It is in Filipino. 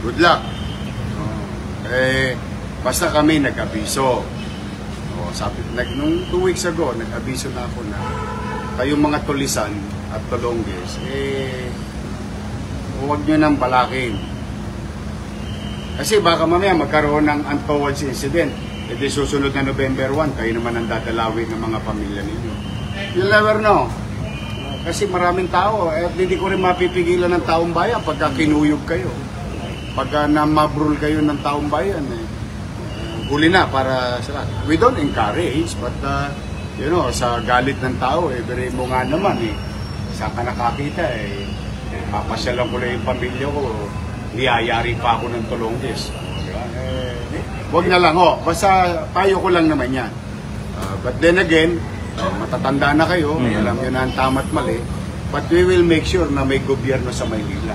good luck. Basta kami nag-abiso. Sabi, nung 2 weeks ago, nag-abiso na ako na kayong mga tulisan at tulongges, huwag nyo nang balakin. Kasi baka mamaya magkaroon ng untoward incident. E di susunod na November 1, kayo naman ang dadalawin ng mga pamilya ninyo. You'll never know. Kasi maraming tao, at hindi ko rin mapipigilan ng taong bayan pagka kinuyog kayo. Pagka namabrul kayo ng taong bayan, huli na para sa lahat. We don't encourage, but you know, sa galit ng tao, bere mo nga naman saan ka nakakita papasyalan ko na yung pamilya ko, niyayari pa ako ng tulongges. Huwag na lang basta payo ko lang naman yan. But then again, matatanda na kayo, alam nyo na ang tama't mali, but we will make sure na may gobyerno sa Maynila.